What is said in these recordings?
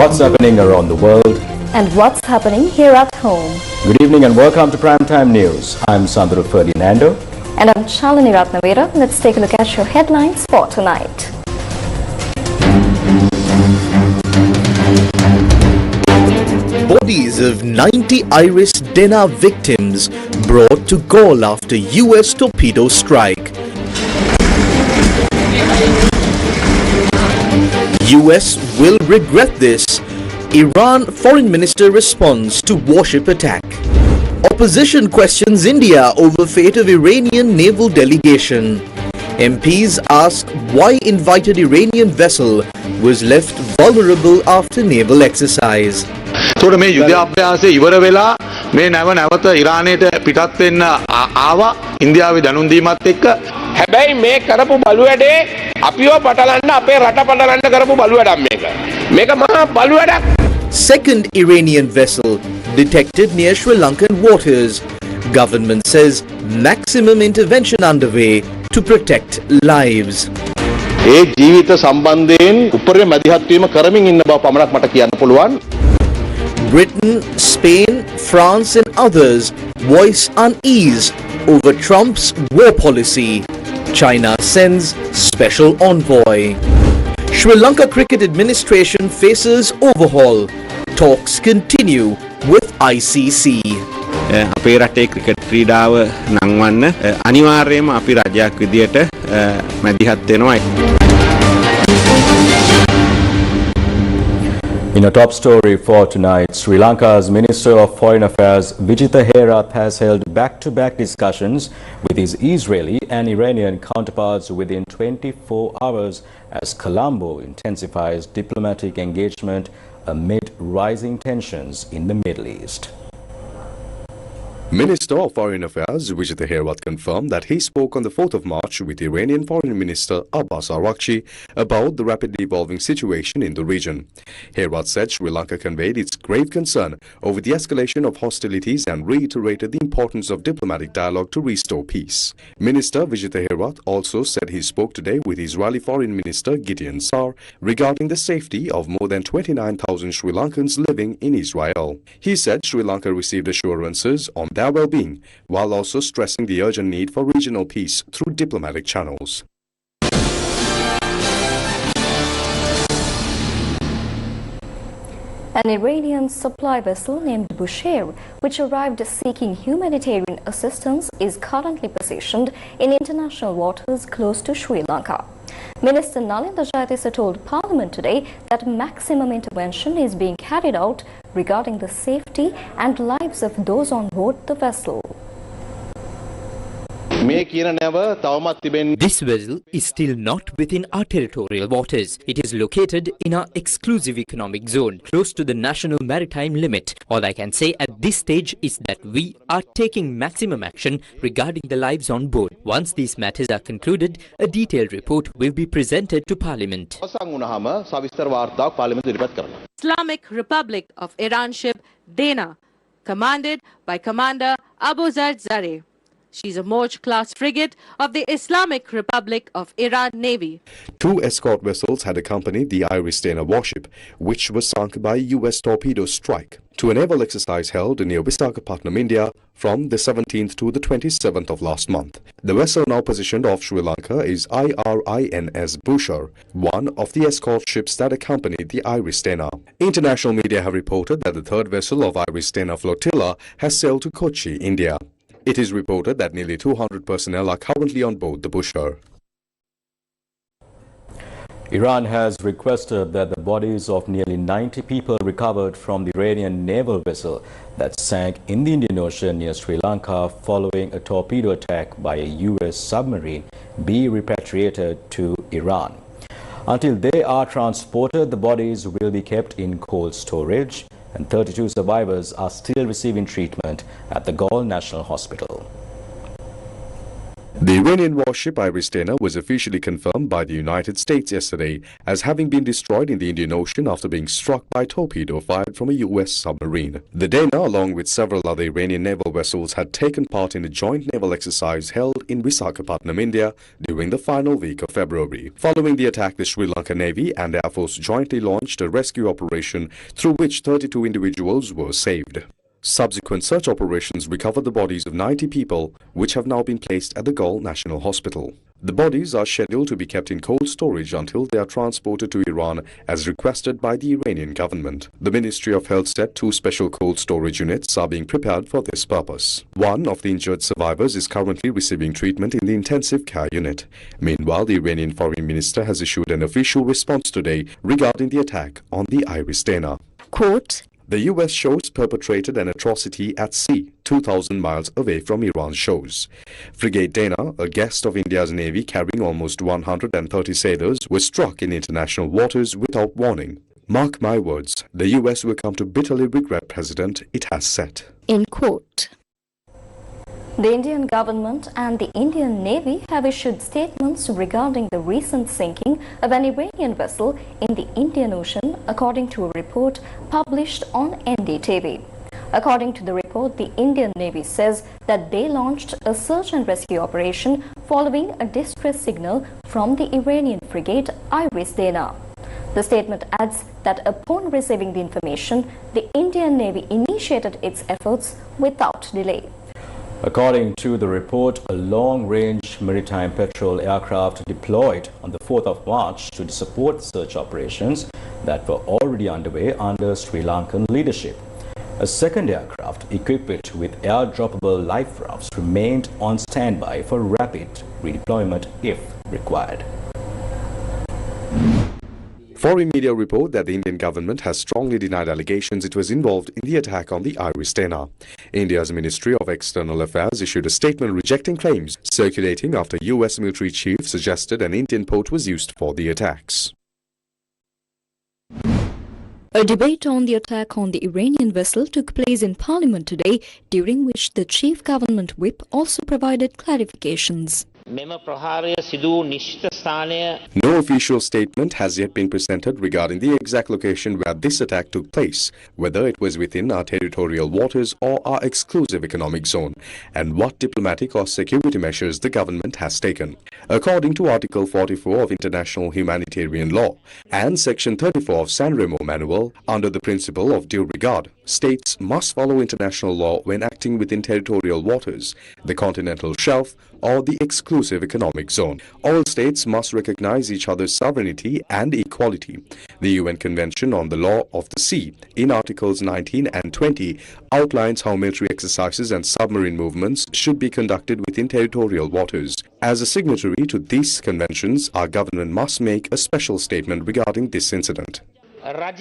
What's happening around the world and what's happening here at home. Good evening and welcome to Primetime News. I'm Sandro Ferdinando. And I'm Shalini Ratnavira. Let's take a look at your headlines for tonight. Bodies of 90 Irish dinner victims brought to Gaul after US torpedo strike. US will regret this. Iran foreign minister responds to warship attack. Opposition questions India over fate of Iranian naval delegation. MPs ask why invited Iranian vessel was left vulnerable after naval exercise. තොර මේ යුද අභ්‍යාසය ඉවර වෙලා මේ නැවත ඉරානයට පිටත් වෙන්න ආවා ඉන්දියාවේ දැනුම් දීමත් එක්ක හැබැයි මේ කරපු බලු වැඩේ අපිව පටලන්න අපේ රට පටලන්න කරපු බලු වැඩක් මේක මහා බලු වැඩක්. Second Iranian vessel detected near Sri Lankan waters. Government says maximum intervention underway to protect lives. ඒ ජීවිත සම්බන්ධයෙන් උපරිම මැදිහත් වීම කරමින් ඉන්න බව පමණක් මට කියන්න පුළුවන්. Britain, Spain, France and others voice unease over Trump's war policy. China sends special envoy. Sri Lanka Cricket Administration faces overhaul. Talks continue with ICC. අපේ රටේ ක්‍රිකට් ක්‍රීඩාව නංවන්න අනිවාර්යයෙන්ම අපි රජයක් විදියට මැදිහත් වෙනවා. In a top story for tonight, Sri Lanka's Minister of Foreign Affairs Vijitha Herath has held back-to-back discussions with his Israeli and Iranian counterparts within 24 hours as Colombo intensifies diplomatic engagement amid rising tensions in the Middle East. Minister of Foreign Affairs Vijitha Herath confirmed that he spoke on the 4th of March with Iranian Foreign Minister Abbas Araghchi about the rapidly evolving situation in the region. Herath said Sri Lanka conveyed its grave concern over the escalation of hostilities and reiterated the importance of diplomatic dialogue to restore peace. Minister Vijitha Herath also said he spoke today with Israeli Foreign Minister Gideon Sa'ar regarding the safety of more than 29,000 Sri Lankans living in Israel. He said Sri Lanka received assurances on their well-being, while also stressing the urgent need for regional peace through diplomatic channels. An Iranian supply vessel named Bushehr, which arrived seeking humanitarian assistance, is currently positioned in international waters close to Sri Lanka. Minister Nalinda Jayatissa told Parliament today that maximum intervention is being carried out regarding the safety and lives of those on board the vessel. This vessel is still not within our territorial waters. It is located in our exclusive economic zone, close to the national maritime limit. All I can say at this stage is that we are taking maximum action regarding the lives on board. Once these matters are concluded, a detailed report will be presented to Parliament. Islamic Republic of Iran ship Dana, commanded by Commander Abuzar Zareh. She is a Moj-class frigate of the Islamic Republic of Iran Navy. 2 escort vessels had accompanied the Iris Dana warship, which was sunk by a US torpedo strike, to a naval exercise held near Visakhapatnam, India, from the 17th to the 27th of last month. The vessel now positioned off Sri Lanka is IRINS Bushehr, one of the escort ships that accompanied the Iris Dana. International media have reported that the third vessel of Iris Dana flotilla has sailed to Kochi, India. It is reported that nearly 200 personnel are currently on board the Bushehr. Iran has requested that the bodies of nearly 90 people recovered from the Iranian naval vessel that sank in the Indian Ocean near Sri Lanka following a torpedo attack by a US submarine be repatriated to Iran. Until they are transported, the bodies will be kept in cold storage, and 32 survivors are still receiving treatment at the Gaul National Hospital. The Iranian warship Iristena was officially confirmed by the United States yesterday as having been destroyed in the Indian Ocean after being struck by a torpedo fired from a US submarine. The Dana, along with several other Iranian naval vessels, had taken part in a joint naval exercise held in Visakhapatnam, India during the final week of February. Following the attack, the Sri Lanka Navy and Air Force jointly launched a rescue operation through which 32 individuals were saved. Subsequent search operations recovered the bodies of 90 people, which have now been placed at the Gaul National Hospital. The bodies are scheduled to be kept in cold storage until they are transported to Iran as requested by the Iranian government. The Ministry of Health said 2 special cold storage units are being prepared for this purpose. One of the injured survivors is currently receiving treatment in the intensive care unit. Meanwhile, the Iranian Foreign Minister has issued an official response today regarding the attack on the Iristena. Quote, "The US shores perpetrated an atrocity at sea, 2,000 miles away from Iran's shores. Frigate Dana, a guest of India's Navy carrying almost 130 sailors, was struck in international waters without warning. Mark my words, the US will come to bitterly regret precedent it has set." End quote. The Indian government and the Indian Navy have issued statements regarding the recent sinking of an Iranian vessel in the Indian Ocean, according to a report published on NDTV. According to the report, the Indian Navy says that they launched a search and rescue operation following a distress signal from the Iranian frigate Iristena. The statement adds that upon receiving the information, the Indian Navy initiated its efforts without delay. According to the report, a long-range maritime patrol aircraft deployed on the 4th of March to support search operations that were already underway under Sri Lankan leadership. A second aircraft equipped with air-droppable life rafts remained on standby for rapid redeployment if required. Foreign media report that the Indian government has strongly denied allegations it was involved in the attack on the Iristena. India's Ministry of External Affairs issued a statement rejecting claims circulating after US military chief suggested an Indian port was used for the attacks. A debate on the attack on the Iranian vessel took place in Parliament today, during which the chief government whip also provided clarifications. No official statement has yet been presented regarding the exact location where this attack took place, whether it was within our territorial waters or our exclusive economic zone, and what diplomatic or security measures the government has taken. According to Article 44 of International Humanitarian Law and Section 34 of San Remo Manual, under the principle of due regard, states must follow international law when acting within territorial waters, the continental shelf, or the exclusive economic zone. All states must recognize each other's sovereignty and equality. The UN Convention on the Law of the Sea, in Articles 19 and 20, outlines how military exercises and submarine movements should be conducted within territorial waters. As a signatory to these conventions, our government must make a special statement regarding this incident. Under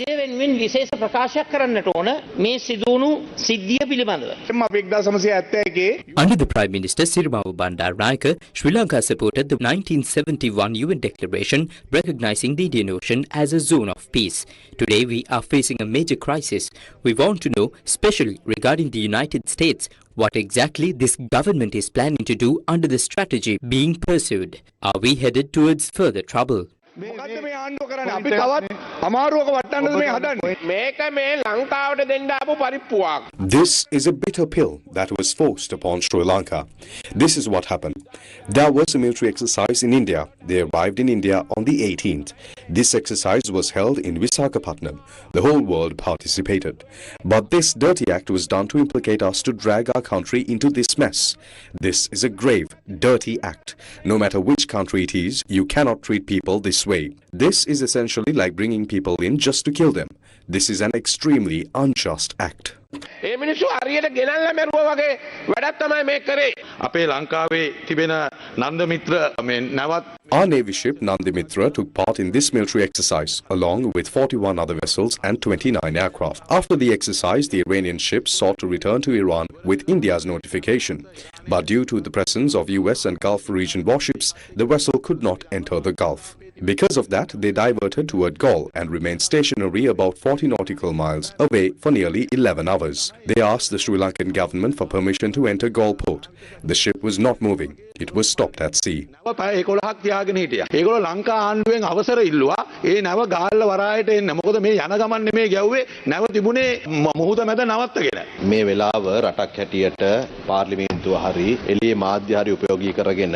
the Prime Minister Sirasa Bandaranaike, Sri Lanka supported the 1971 UN Declaration recognizing the Indian Ocean as a zone of peace. Today we are facing a major crisis. We want to know, especially regarding the United States, what exactly this government is planning to do under the strategy being pursued. Are we headed towards further trouble? This is a bitter pill that was forced upon Sri Lanka. This is what happened. There was a military exercise in India. They arrived in India on the 18th. This exercise was held in Visakhapatnam. The whole world participated. But this dirty act was done to implicate us to drag our country into this mess. This is a grave, dirty act. No matter which country it is, you cannot treat people this way. This is essentially like bringing people in just to kill them. This is an extremely unjust act. අපේ ලංකාවේ තිබෙන නන්දමිත්‍ර නැවත් Our Navy ship Nandimitra took part in this military exercise along with 41 other vessels and 29 aircraft. After the exercise, the Iranian ship sought to return to Iran with India's notification. But due to the presence of US and Gulf region warships, the vessel could not enter the Gulf. Because of that, they diverted toward Galle and remained stationary about 40 nautical miles away for nearly 11 hours. They asked the Sri Lankan government for permission to enter Galle port. The ship was not moving. It was stopped at sea. ඒගොල්ලෝ ලංකා ආණ්ඩුවෙන් අවසර ඉල්ලුවා ඒ නැව ගාල්ල වරායට එන්න මොකද මේ යන ගමන් නෙමේ ගැව්වේ නැව තිබුණේ මුහුද මැද නවත්තගෙන මේ වෙලාව රටක් හැටියට පාර්ලිමේන්තුව හරි එළියේ මාධ්‍ය හරි උපයෝගී කරගෙන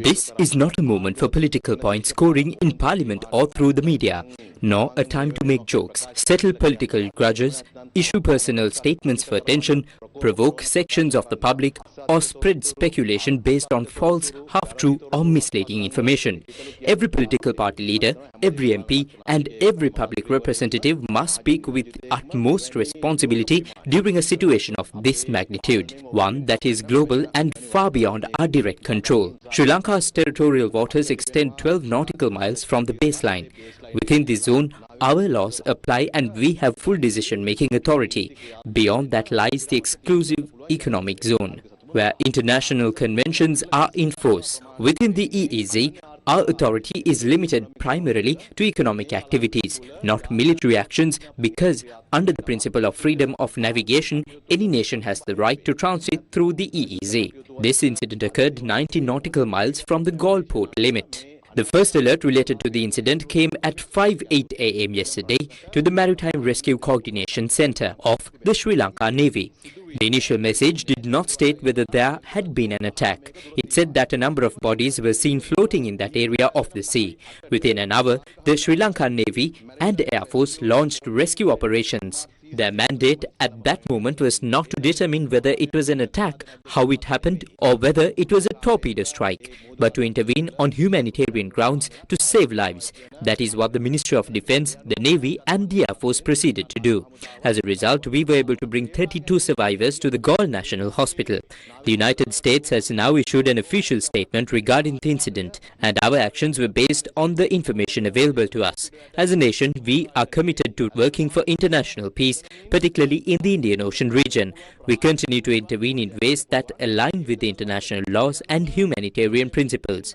This is not a moment for political point scoring in parliament or through the media, nor a time to make jokes, settle political grudges, issue personal statements for attention, provoke sections of the public, or spread speculation based on false, half-true or misleading information. Every political party leader, every MP and every public representative must speak with utmost responsibility during a situation of this magnitude, one that is global and far beyond our direct control. Sri Lanka's territorial waters extend 12 nautical miles from the baseline. Within this zone, our laws apply and we have full decision-making authority. Beyond that lies the exclusive economic zone, where international conventions are in force. Within the EEZ, our authority is limited primarily to economic activities, not military actions, because under the principle of freedom of navigation, any nation has the right to transit through the EEZ. This incident occurred 90 nautical miles from the Galle port limit. The first alert related to the incident came at 5:08 a.m. yesterday to the Maritime Rescue Coordination Centre of the Sri Lanka Navy. The initial message did not state whether there had been an attack. It said that a number of bodies were seen floating in that area of the sea. Within an hour, the Sri Lanka Navy and Air Force launched rescue operations. Their mandate at that moment was not to determine whether it was an attack, how it happened, or whether it was a torpedo strike, but to intervene on humanitarian grounds to save lives. That is what the Ministry of Defence, the Navy and the Air Force proceeded to do. As a result, we were able to bring 32 survivors to the Galle National Hospital. The United States has now issued an official statement regarding the incident, and our actions were based on the information available to us. As a nation, we are committed to working for international peace, particularly in the Indian Ocean region. We continue to intervene in ways that align with the international laws and humanitarian principles.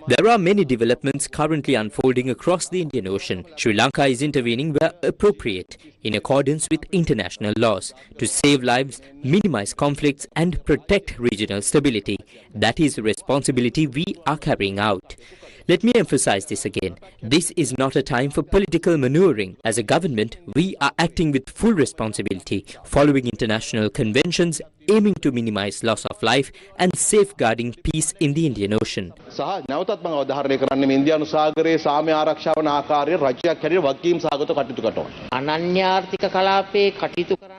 There are many developments currently unfolding across the Indian Ocean. Sri Lanka is intervening where appropriate, in accordance with international laws, to save lives, minimize conflicts and protect regional stability. That is the responsibility we are carrying out. Let me emphasize this again. This is not a time for political maneuvering. As a government, we are acting with full responsibility, following international conventions, aiming to minimize loss of life and safeguarding peace in the Indian Ocean.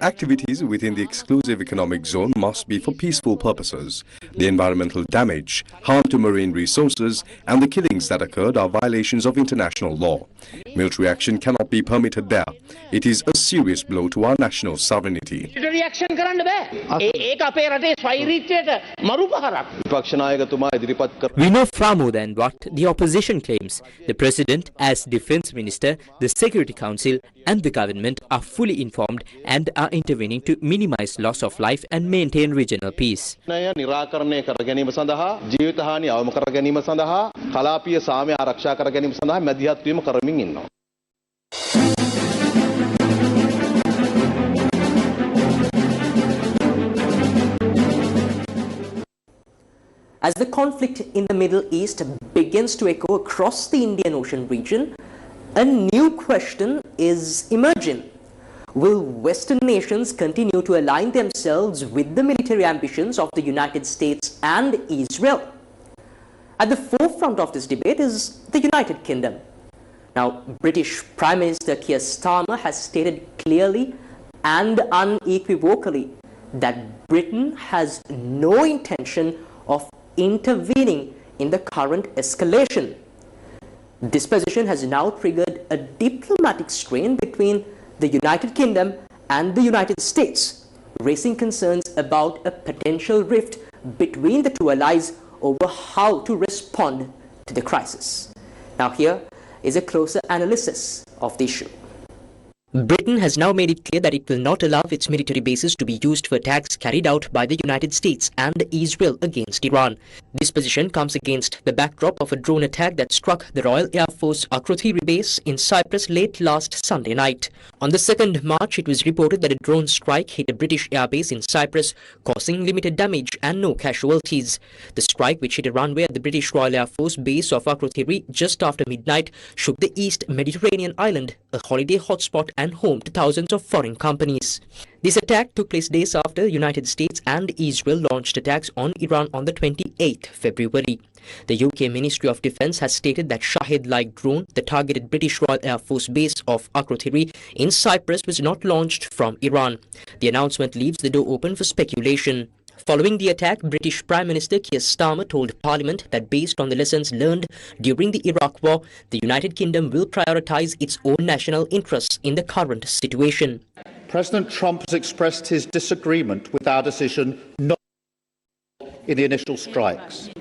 Activities within the exclusive economic zone must be for peaceful purposes. The environmental damage, harm to marine resources and the killings that occurred are violations of international law. Military action cannot be permitted there. It is a serious blow to our national sovereignty. We know far more than what the opposition claims. The President, as Defence Minister, the Security Council and the government are fully informed and are intervening to minimize loss of life and maintain regional peace. As the conflict in the Middle East begins to echo across the Indian Ocean region, a new question is emerging. Will Western nations continue to align themselves with the military ambitions of the United States and Israel? At the forefront of this debate is the United Kingdom. Now, British Prime Minister Keir Starmer has stated clearly and unequivocally that Britain has no intention of intervening in the current escalation. This position has now triggered a diplomatic strain between the United Kingdom and the United States, raising concerns about a potential rift between the two allies over how to respond to the crisis. Now here is a closer analysis of the issue. Britain has now made it clear that it will not allow its military bases to be used for attacks carried out by the United States and Israel against Iran. This position comes against the backdrop of a drone attack that struck the Royal Air Force Akrotiri base in Cyprus late last Sunday night. On the 2nd March, it was reported that a drone strike hit a British airbase in Cyprus, causing limited damage and no casualties. The strike, which hit a runway at the British Royal Air Force base of Akrotiri just after midnight, shook the East Mediterranean island, a holiday hotspot and home to thousands of foreign companies. This attack took place days after the United States and Israel launched attacks on Iran on the 28th February. The UK Ministry of Defence has stated that Shahid-like drone, the targeted British Royal Air Force base of Akrotiri in Cyprus, was not launched from Iran. The announcement leaves the door open for speculation. Following the attack, British Prime Minister Keir Starmer told Parliament that based on the lessons learned during the Iraq War, the United Kingdom will prioritise its own national interests in the current situation. President Trump has expressed his disagreement with our decision not in the initial strikes,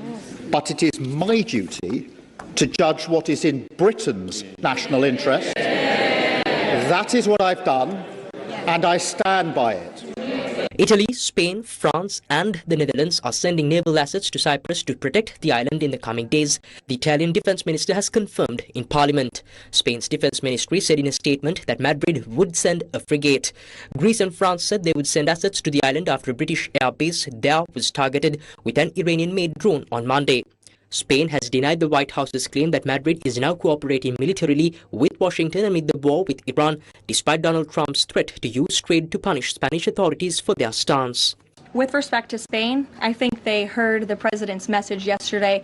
but it is my duty to judge what is in Britain's national interest. That is what I've done, and I stand by it. Italy, Spain, France and the Netherlands are sending naval assets to Cyprus to protect the island in the coming days, the Italian defence minister has confirmed in Parliament. Spain's defence ministry said in a statement that Madrid would send a frigate. Greece and France said they would send assets to the island after a British air base there was targeted with an Iranian-made drone on Monday. Spain has denied the White House's claim that Madrid is now cooperating militarily with Washington amid the war with Iran, despite Donald Trump's threat to use trade to punish Spanish authorities for their stance. With respect to Spain, I think they heard the president's message yesterday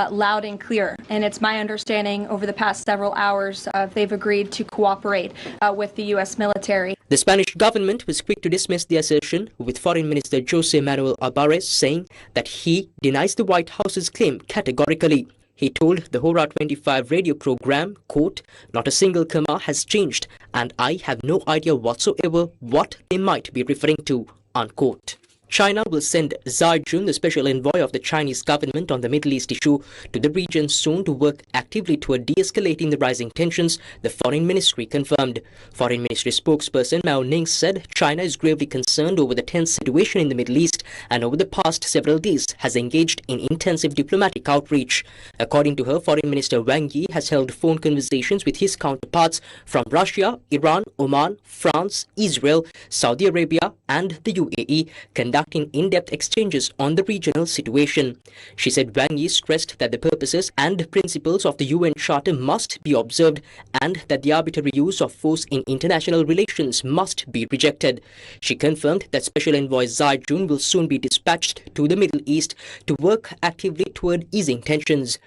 loud and clear. And it's my understanding over the past several hours they've agreed to cooperate with the U.S. military. The Spanish government was quick to dismiss the assertion, with Foreign Minister José Manuel Albares saying that he denies the White House's claim categorically. He told the Hora 25 radio program, quote, "Not a single comma has changed, and I have no idea whatsoever what they might be referring to," unquote. China will send Zhao Jun, the special envoy of the Chinese government on the Middle East issue, to the region soon to work actively toward de-escalating the rising tensions, the Foreign Ministry confirmed. Foreign Ministry spokesperson Mao Ning said China is gravely concerned over the tense situation in the Middle East and over the past several days has engaged in intensive diplomatic outreach. According to her, Foreign Minister Wang Yi has held phone conversations with his counterparts from Russia, Iran, Oman, France, Israel, Saudi Arabia and the UAE, conducting in-depth exchanges on the regional situation. She said Wang Yi stressed that the purposes and principles of the UN Charter must be observed and that the arbitrary use of force in international relations must be rejected. She confirmed that Special Envoy Zhao Jun will soon be dispatched to the Middle East to work actively toward easing tensions.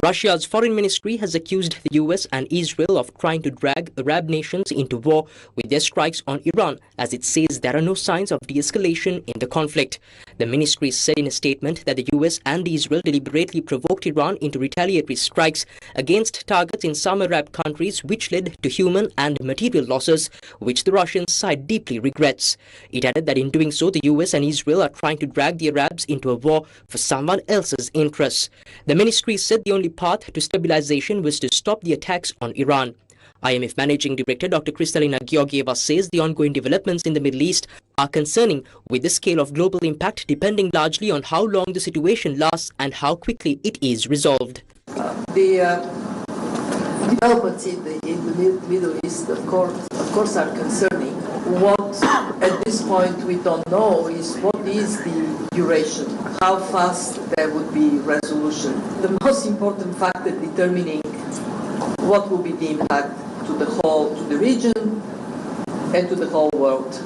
Russia's foreign ministry has accused the US and Israel of trying to drag Arab nations into war with their strikes on Iran, as it says there are no signs of de-escalation in the conflict. The ministry said in a statement that the US and Israel deliberately provoked Iran into retaliatory strikes against targets in some Arab countries, which led to human and material losses, which the Russian side deeply regrets. It added that in doing so, the US and Israel are trying to drag the Arabs into a war for someone else's interests. The ministry said the only path to stabilization was to stop the attacks on Iran. IMF Managing Director Dr. Kristalina Georgieva says the ongoing developments in the Middle East are concerning, with the scale of global impact depending largely on how long the situation lasts and how quickly it is resolved. The developments in the Middle East, of course, are concerning. What at this point we don't know is what is the duration, how fast there would be resolution. The most important factor determining what will be the impact to the region and to the whole world.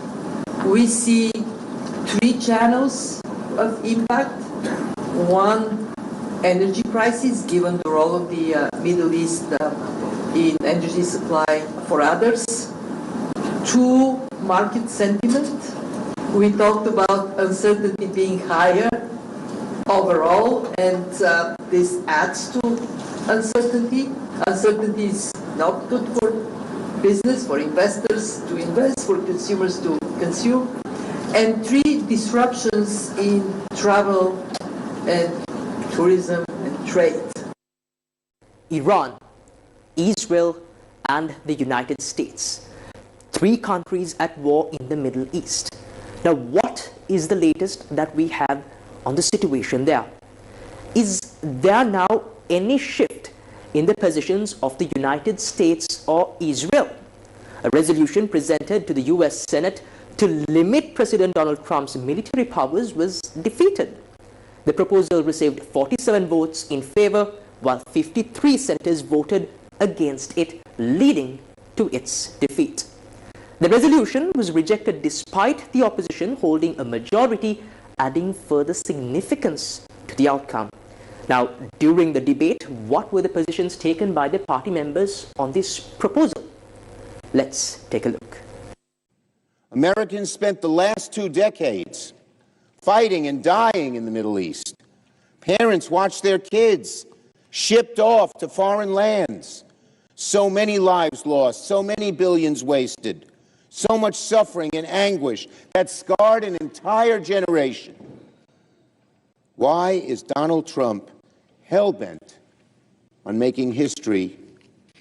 We see three channels of impact. One, energy prices, given the role of the Middle East in energy supply for others. Two, market sentiment. We talked about uncertainty being higher overall, and this adds to uncertainty. Uncertainty is not good for business, for investors to invest, for consumers to consume. And three, disruptions in travel and tourism and trade. Iran, Israel and the United States. 3 countries at war in the Middle East. Now, what is the latest that we have on the situation there? Is there now any shift in the positions of the United States or Israel? A resolution presented to the US Senate to limit President Donald Trump's military powers was defeated. The proposal received 47 votes in favor, while 53 senators voted against it, leading to its defeat. The resolution was rejected despite the opposition holding a majority, adding further significance to the outcome. Now, during the debate, what were the positions taken by the party members on this proposal? Let's take a look. Americans spent the last 2 decades fighting and dying in the Middle East. Parents watched their kids shipped off to foreign lands. So many lives lost, so many billions wasted, so much suffering and anguish that scarred an entire generation. Why is Donald Trump hell-bent on making history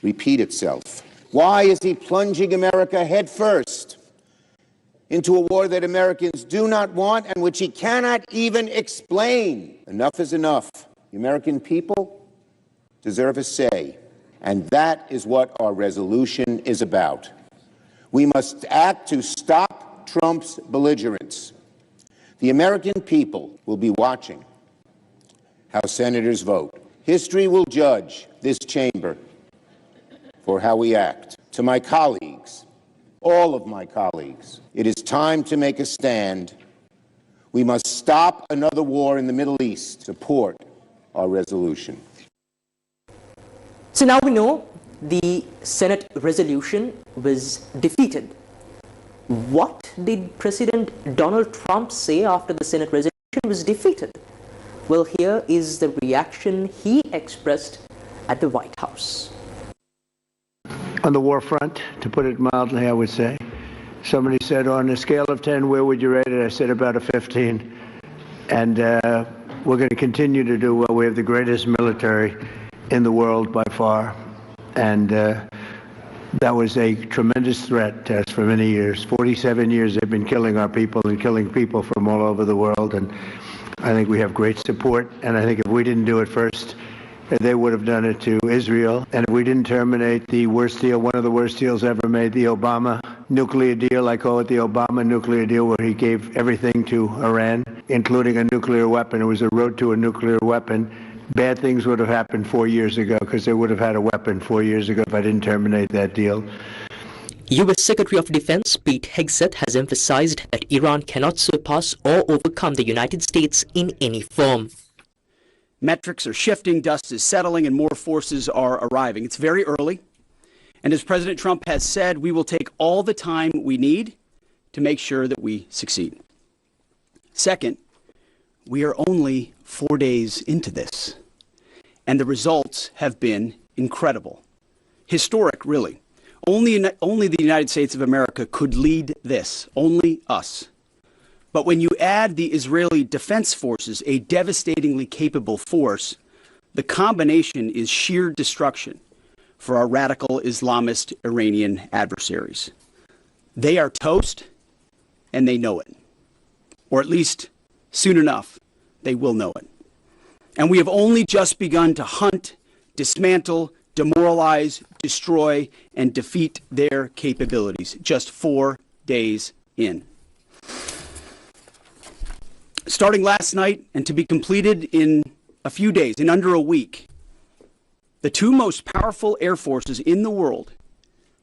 repeat itself? Why is he plunging America headfirst into a war that Americans do not want and which he cannot even explain? Enough is enough. The American people deserve a say, and that is what our resolution is about. We must act to stop Trump's belligerence. The American people will be watching how senators vote. History will judge this chamber for how we act. To my colleagues, all of my colleagues, it is time to make a stand. We must stop another war in the Middle East. Support our resolution. So now we know the Senate resolution was defeated. What did President Donald Trump say after the Senate resolution was defeated? Well, here is the reaction he expressed at the White House. On the war front, to put it mildly, I would say, somebody said, on a scale of 10, where would you rate it? I said about a 15. And we're going to continue to do well. We have the greatest military in the world by far. And that was a tremendous threat to us for many years. 47 years they've been killing our people and killing people from all over the world. And I think we have great support. And I think if we didn't do it first, they would have done it to Israel. And if we didn't terminate the worst deal, one of the worst deals ever made, the Obama nuclear deal, I call it the Obama nuclear deal, where he gave everything to Iran, including a nuclear weapon. It was a road to a nuclear weapon. Bad things would have happened 4 years ago because they would have had a weapon 4 years ago if I didn't terminate that deal. U.S. Secretary of Defense Pete Hegseth has emphasized that Iran cannot surpass or overcome the United States in any form. Metrics are shifting, dust is settling, and more forces are arriving. It's very early. And as President Trump has said, we will take all the time we need to make sure that we succeed. Second, we are only 4 days into this, and the results have been incredible. Historic, really. Only the United States of America could lead this, only us. But when you add the Israeli Defense Forces, a devastatingly capable force, the combination is sheer destruction for our radical Islamist Iranian adversaries. They are toast, and they know it. Or at least, soon enough, they will know it. And we have only just begun to hunt, dismantle, demoralize, destroy, and defeat their capabilities, just 4 days in. Starting last night and to be completed in a few days, in under a week, the 2 most powerful air forces in the world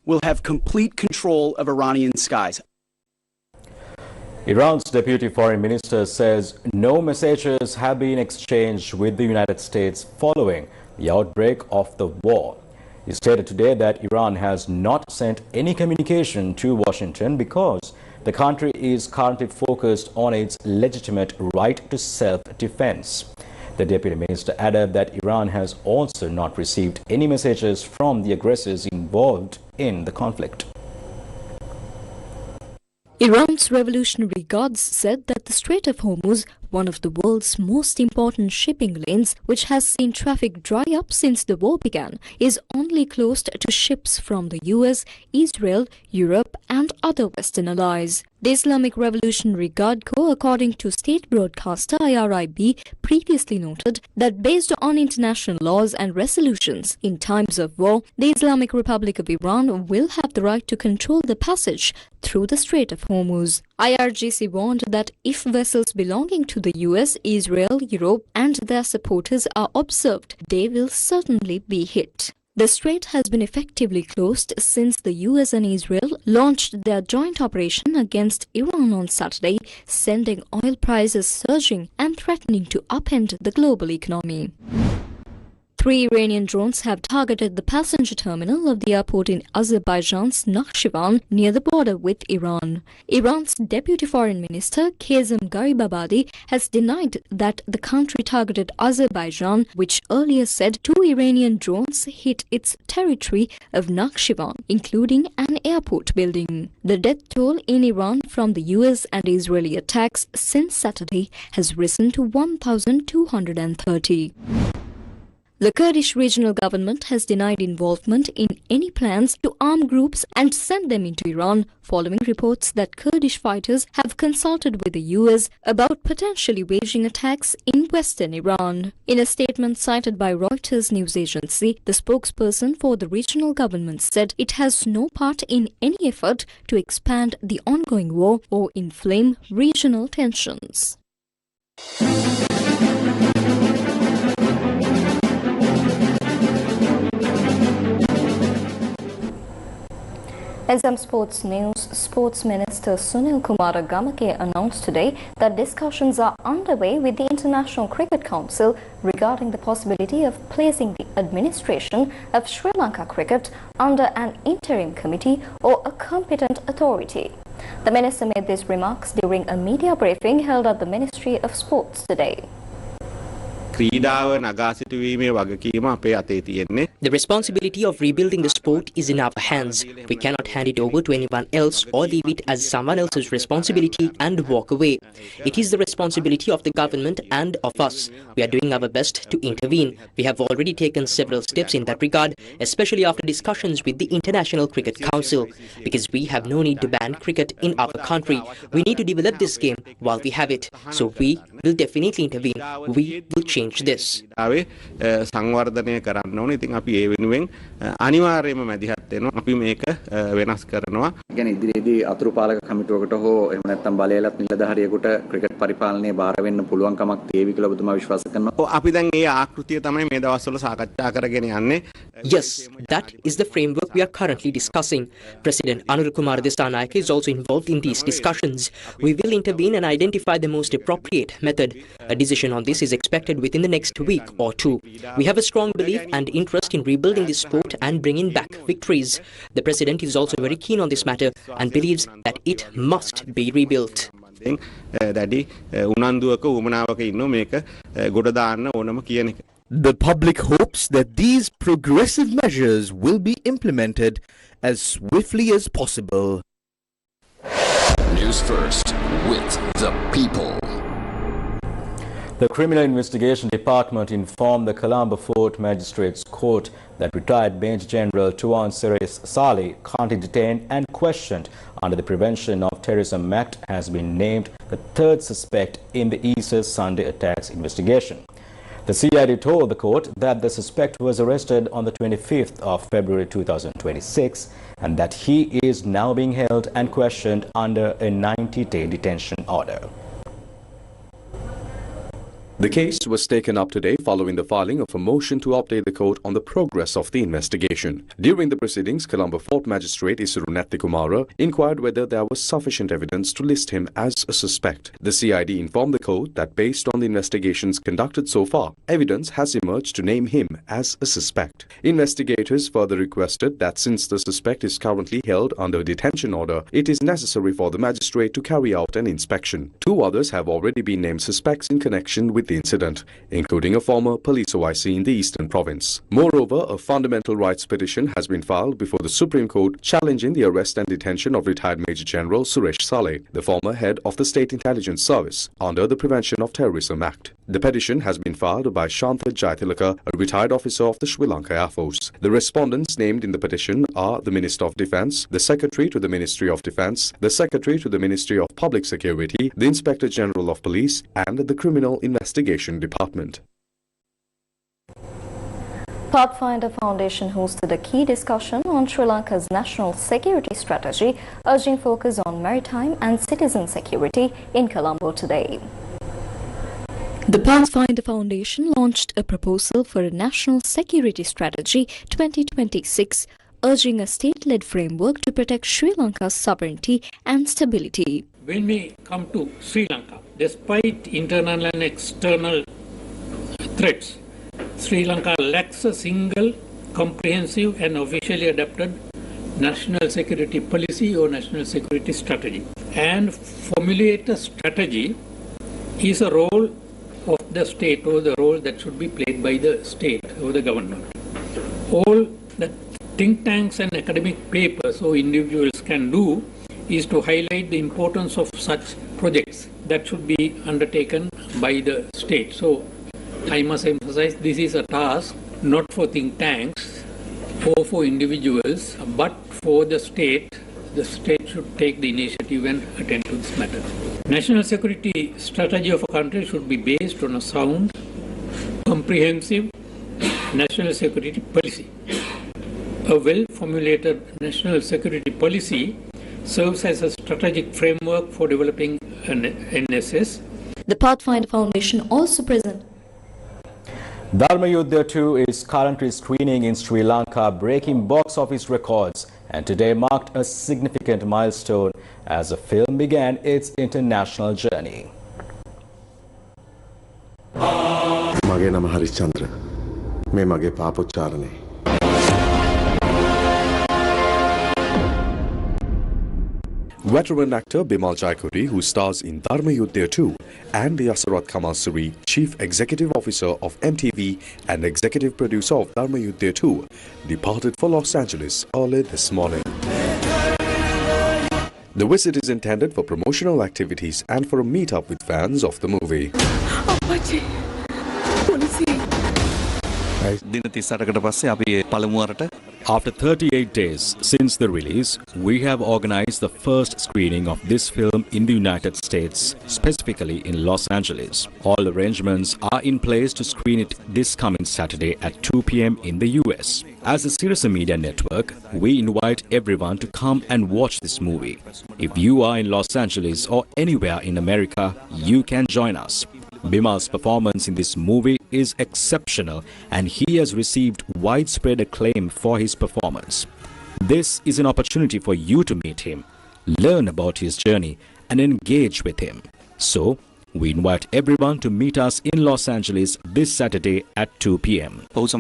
will have complete control of Iranian skies. Iran's deputy foreign minister says no messages have been exchanged with the United States following the outbreak of the war. He stated today that Iran has not sent any communication to Washington because the country is currently focused on its legitimate right to self-defense. The deputy minister added that Iran has also not received any messages from the aggressors involved in the conflict. Iran's Revolutionary Guards said that the Strait of Hormuz, one of the world's most important shipping lanes, which has seen traffic dry up since the war began, is only closed to ships from the US, Israel, Europe and other Western allies. The Islamic Revolutionary Guard Corps, according to state broadcaster IRIB, previously noted that based on international laws and resolutions, in times of war, the Islamic Republic of Iran will have the right to control the passage through the Strait of Hormuz. IRGC warned that if vessels belonging to the US, Israel, Europe and their supporters are observed, they will certainly be hit. The strait has been effectively closed since the US and Israel launched their joint operation against Iran on Saturday, sending oil prices surging and threatening to upend the global economy. 3 Iranian drones have targeted the passenger terminal of the airport in Azerbaijan's Nakhchivan near the border with Iran. Iran's Deputy Foreign Minister Kazem Garibabadi has denied that the country targeted Azerbaijan, which earlier said 2 Iranian drones hit its territory of Nakhchivan, including an airport building. The death toll in Iran from the US and Israeli attacks since Saturday has risen to 1,230. The Kurdish regional government has denied involvement in any plans to arm groups and send them into Iran, following reports that Kurdish fighters have consulted with the US about potentially waging attacks in western Iran. In a statement cited by Reuters news agency, the spokesperson for the regional government said it has no part in any effort to expand the ongoing war or inflame regional tensions. In some sports news, Sports Minister Sunil Kumar Gamake announced today that discussions are underway with the International Cricket Council regarding the possibility of placing the administration of Sri Lanka cricket under an interim committee or a competent authority. The minister made these remarks during a media briefing held at the Ministry of Sports today. The responsibility of rebuilding the sport is in our hands. We cannot hand it over to anyone else or leave it as someone else's responsibility and walk away. It is the responsibility of the government and of us. We are doing our best to intervene. We have already taken several steps in that regard, especially after discussions with the International Cricket Council. Because we have no need to ban cricket in our country. We need to develop this game while we have it. So we will definitely intervene. We will change this. සංවර්ධනය කරන්න ඕනේ. ඉතින් අපි ඒ වෙනුවෙන් අනිවාර්යයෙන්ම මැදිහත් වෙනවා. අපි මේක වෙනස් කරනවා. කියන්නේ ඉදිරියේදී අතුරුපාලක කමිටුවකට හෝ එහෙම නැත්නම් බලයලත් නිලධාරියෙකුට ක්‍රිකට් පරිපාලනයේ බාර වෙන්න පුළුවන් කමක් තියෙවි කියලා ඔබතුමා විශ්වාස කරනවා. අපි දැන් මේ ආකෘතිය තමයි මේ දවස්වල සාකච්ඡා කරගෙන යන්නේ. Yes, that is the framework we are currently discussing. President Anura Kumar Dissanayake is also involved in these discussions. We will intervene and identify the most appropriate method. A decision on this is expected within the next week or two. We have a strong belief and interest in rebuilding this sport and bringing back victories. The President is also very keen on this matter and believes that it must be rebuilt. The public hopes that these progressive measures will be implemented as swiftly as possible. News First with the people. The Criminal Investigation Department informed the Colombo Fort Magistrates Court that retired Major General Tuan Sirasa currently detained and questioned under the Prevention of Terrorism Act has been named the 3rd suspect in the Easter Sunday attacks investigation. The CID told the court that the suspect was arrested on the 25th of February 2026 and that he is now being held and questioned under a 90-day detention order. The case was taken up today following the filing of a motion to update the court on the progress of the investigation. During the proceedings, Colombo Fort Magistrate Isurunetti Kumara inquired whether there was sufficient evidence to list him as a suspect. The CID informed the court that based on the investigations conducted so far, evidence has emerged to name him as a suspect. Investigators further requested that since the suspect is currently held under a detention order, it is necessary for the magistrate to carry out an inspection. 2 others have already been named suspects in connection with the incident, including a former police OIC in the Eastern Province. Moreover, a fundamental rights petition has been filed before the Supreme Court challenging the arrest and detention of retired Major General Sirasa, the former head of the State Intelligence Service, under the Prevention of Terrorism Act. The petition has been filed by Shantha Jaitilaka, a retired officer of the Sri Lanka Air Force. The respondents named in the petition are the Minister of Defence, the Secretary to the Ministry of Defence, the Secretary to the Ministry of Public Security, the Inspector General of Police, and the Criminal Investigation Department. Pathfinder Foundation hosted a key discussion on Sri Lanka's national security strategy, urging focus on maritime and citizen security in Colombo today. The Pathfinder Foundation launched a proposal for a national security strategy 2026, urging a state-led framework to protect Sri Lanka's sovereignty and stability. When we come to Sri Lanka, despite internal and external threats, Sri Lanka lacks a single, comprehensive and officially adopted national security policy or national security strategy. And formulate a strategy is a role of the state, or the role that should be played by the state or the government. All that think tanks and academic papers or individuals can do is to highlight the importance of such projects that should be undertaken by the state. So I must emphasize, this is a task not for think tanks or for individuals, but for the state. The state should take the initiative and attend to this matter. National security strategy of a country should be based on a sound, comprehensive national security policy. A well-formulated national security policy serves as a strategic framework for developing an NSS. The Pathfinder Foundation also presents Dharma Yuddha 2 is currently screening in Sri Lanka, breaking box office records, and today marked a significant milestone as the film began its international journey. Mage nama Harishchandra. Me mage paapocharane. Veteran actor Bimal Jaikuri, who stars in Dharma Yuddha 2, and Yasarat Kamal Suri, Chief Executive Officer of MTV and Executive Producer of Dharma Yuddha 2, departed for Los Angeles early this morning. The visit is intended for promotional activities and for a meet-up with fans of the movie. After 38 days since the release, we have organized the first screening of this film in the United States, specifically in Los Angeles. All arrangements are in place to screen it this coming Saturday at 2 p.m. in the US. As a Sirasa Media Network, we invite everyone to come and watch this movie. If you are in Los Angeles or anywhere in America, you can join us. Bimal's performance in this movie is exceptional, and he has received widespread acclaim for his performance. This is an opportunity for you to meet him, learn about his journey, and engage with him. So, we invite everyone to meet us in Los Angeles this Saturday at 2 p.m. To those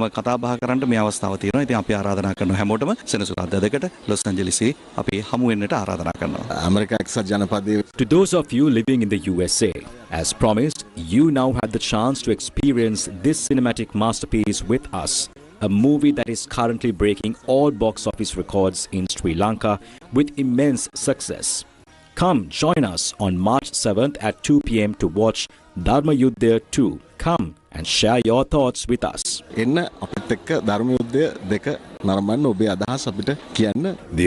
of you living in the USA, as promised, you now had the chance to experience this cinematic masterpiece with us. A movie that is currently breaking all box office records in Sri Lanka with immense success. Come join us on March 7th at 2 p.m. to watch Dharma Yuddha 2. Come and share your thoughts with us. The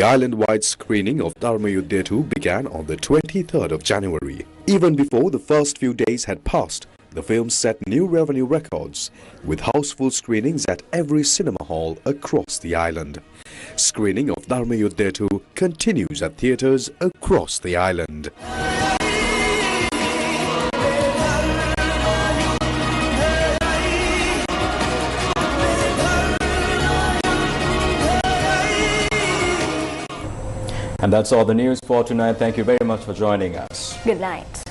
island-wide screening of Dharma Yuddha 2 began on the 23rd of January. Even before the first few days had passed, the film set new revenue records, with houseful screenings at every cinema hall across the island. Screening of Dharma Yuddha 2 continues at theatres across the island. And that's all the news for tonight. Thank you very much for joining us. Good night.